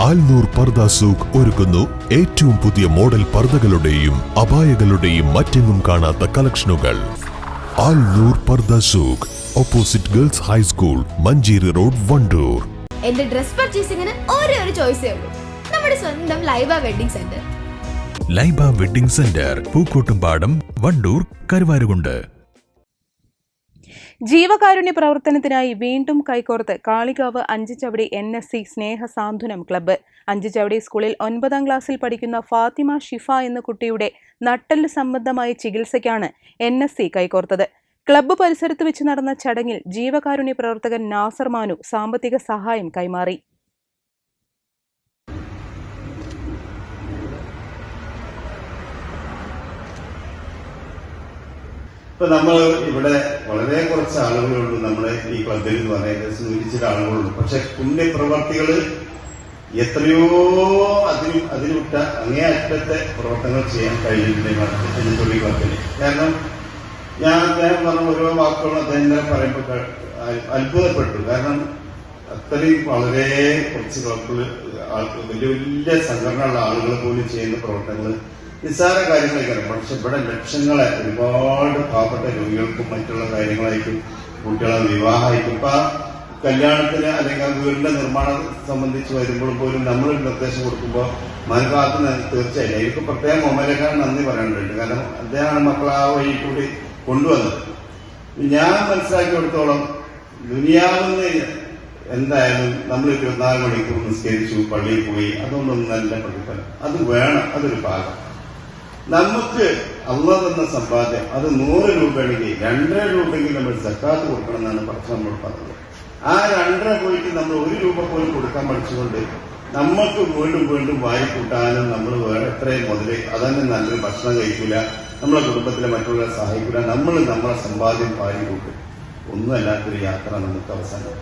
ആൽനൂർ പർദ സൂഖ് ഒരുക്കുന്നു ഏറ്റവും പുതിയ മോഡൽ പർദകളുടെയും അബായകളുടെയും മറ്റെങ്ങും കാണാത്ത കളക്ഷനുകൾ. Alnoor Purdah Souq, opposite girls high school, Manjeri road, Wandoor. എന്റെ ഡ്രസ് പർച്ചേസിംഗിന് ഒരേ ഒരു ചോയ്സേ ഉള്ളൂ, നമ്മുടെ സ്വന്തം Laiba wedding centre. Laiba wedding centre, Pookkottumpadam, Wandoor, Karuvarakundu. ജീവകാരുണ്യ പ്രവർത്തനത്തിനായി വീണ്ടും കൈകോർത്ത് കാളികാവ് അഞ്ചുചവടി NSC സ്നേഹ സാന്ത്വനം ക്ലബ്ബ്. അഞ്ചുചവടി സ്കൂളിൽ 9ാം ക്ലാസ്സിൽ പഠിക്കുന്ന ഫാത്തിമ ഷിഫ എന്ന കുട്ടിയുടെ നട്ടെല്ല് സംബന്ധമായ ചികിത്സയ്ക്കാണ് NSC കൈകോർത്തത്. ക്ലബ്ബ് പരിസരത്ത് വെച്ച് നടന്ന ചടങ്ങിൽ ജീവകാരുണ്യ പ്രവർത്തകൻ നാസർ മാനു സാമ്പത്തിക സഹായം കൈമാറി. ഇപ്പൊ നമ്മൾ ഇവിടെ വളരെ കുറച്ച് ആളുകളുള്ളൂ നമ്മുടെ ഈ ക്ലബിൽ എന്ന് പറയുന്നത്, സൂചിച്ചിട്ട ആളുകളുള്ളൂ. പക്ഷെ പുണ്യപ്രവർത്തികൾ എത്രയോ അതിനുവിട്ട അങ്ങേയറ്റത്തെ പ്രവർത്തനങ്ങൾ ചെയ്യാൻ കഴിഞ്ഞിട്ടുണ്ട് തൊഴിൽ ക്ലബിൽ. കാരണം അദ്ദേഹം പറഞ്ഞ ഓരോ വാക്കുകളും അദ്ദേഹം പറയുമ്പോൾ അത്ഭുതപ്പെട്ടു. കാരണം അത്രയും വളരെ കുറച്ച് ക്ലബിൽ വലിയ വലിയ സംഘടനയുള്ള ആളുകൾ പോലും ചെയ്യുന്ന പ്രവർത്തനങ്ങൾ നിസ്സാര കാര്യങ്ങളായിരിക്കും. പക്ഷെ ഇവിടെ ലക്ഷങ്ങളെ ഒരുപാട് പാവപ്പെട്ട രോഗികൾക്കും മറ്റുള്ള കാര്യങ്ങളായിട്ടും കുട്ടികളെ വിവാഹമായിട്ടും ഇപ്പൊ കല്യാണത്തിന് അല്ലെങ്കിൽ വീടിന്റെ നിർമ്മാണം സംബന്ധിച്ച് വരുമ്പോഴും പോലും നമ്മൾ നിർദ്ദേശം കൊടുക്കുമ്പോൾ മനഃഭാഗത്ത് തീർച്ചയായും എനിക്ക് പ്രത്യേകം മൊബൈലേക്കാൾ നന്ദി പറയേണ്ടതുണ്ട്. കാരണം അദ്ദേഹമാണ് മക്കളെ ആ വഴി കൂടി കൊണ്ടുവന്നത്. ഞാൻ മനസ്സിലാക്കിയെടുത്തോളം ദുനിയാവിന്ന് എന്തായാലും നമ്മൾ 24 മണിക്കൂർ നിസ്കരിച്ചു, പള്ളിയിൽ പോയി, അതൊന്നും നല്ല പ്രതിഫലം അത് വേണം. അതൊരു ഭാഗം. നമുക്ക് അള്ളാഹ് തന്ന സമ്പാദ്യം അത് 100 രൂപയാണെങ്കിൽ 2.5 രൂപയെങ്കിൽ നമ്മൾ സക്കാത്ത് കൊടുക്കണം എന്നാണ് നമ്മൾ പറഞ്ഞത്. ആ 2.5 പോയിട്ട് നമ്മൾ 1 രൂപ പോലും കൊടുക്കാൻ പഠിച്ചുകൊണ്ട് നമ്മൾക്ക് വീണ്ടും വീണ്ടും വാരിക്കൂട്ടാനും നമ്മൾ വേറെ എത്രയും മുതല് അതന്നെ നല്ലൊരു ഭക്ഷണം കഴിക്കില്ല, നമ്മളെ കുടുംബത്തിലെ മറ്റുള്ളവരെ സഹായിക്കില്ല, നമ്മളെ സമ്പാദ്യം വാരിക്കൂട്ടും. ഒന്നുമല്ലാത്തൊരു യാത്ര നമുക്ക് അവസാനം.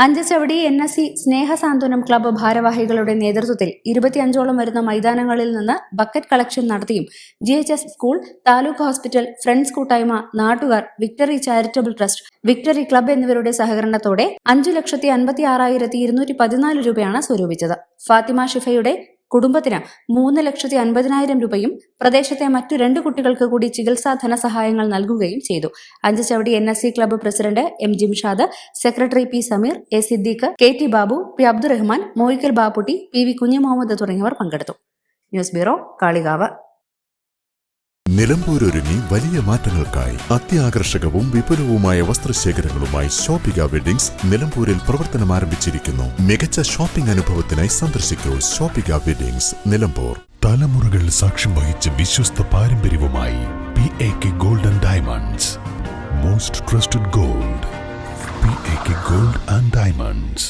അഞ്ചുചവടി NSC സ്നേഹ സാന്ത്വനം ക്ലബ്ബ് ഭാരവാഹികളുടെ നേതൃത്വത്തിൽ 25ഓളം വരുന്ന മൈതാനങ്ങളിൽ നിന്ന് ബക്കറ്റ് കളക്ഷൻ നടത്തിയും GHS school, taluk hospital, friends കൂട്ടായ്മ, നാട്ടുകാർ, victory charitable trust, victory club എന്നിവരുടെ സഹകരണത്തോടെ 5,56,214 രൂപയാണ് സ്വരൂപിച്ചത്. ഫാത്തിമ ഷിഫയുടെ കുടുംബത്തിന് 3,50,000 രൂപയും പ്രദേശത്തെ മറ്റു 2 കുട്ടികൾക്ക് കൂടി ചികിത്സാ ധനസഹായങ്ങൾ നൽകുകയും ചെയ്തു. Anchuchavadi NSC club president M Jimshad, secretary P Sameer, A Siddique, KT Babu, P Abdurahman, Moyikkal Bapputty, PV Kunjumuhammed തുടങ്ങിയവർ പങ്കെടുത്തു. News bureau, Kalikavu. നിലമ്പൂർ ഒരുങ്ങി വലിയ മാറ്റങ്ങൾക്കായി അത്യാകർഷകവും വിപുലവുമായ വസ്ത്രശേഖരങ്ങളുമായി ഷോപ്പിക വെഡിങ്സ് നിലമ്പൂരിൽ പ്രവർത്തനം ആരംഭിച്ചിരിക്കുന്നു. മികച്ച ഷോപ്പിംഗ് അനുഭവത്തിനായി സന്ദർശിക്കൂ ഷോപ്പിക വെഡിങ്സ്, നിലമ്പൂർ. തലമുറകൾ സാക്ഷ്യം വഹിച്ച വിശ്വസ്ത പാരമ്പര്യവുമായി PAK Gold and Diamonds, most trusted gold. PAK Gold and Diamonds.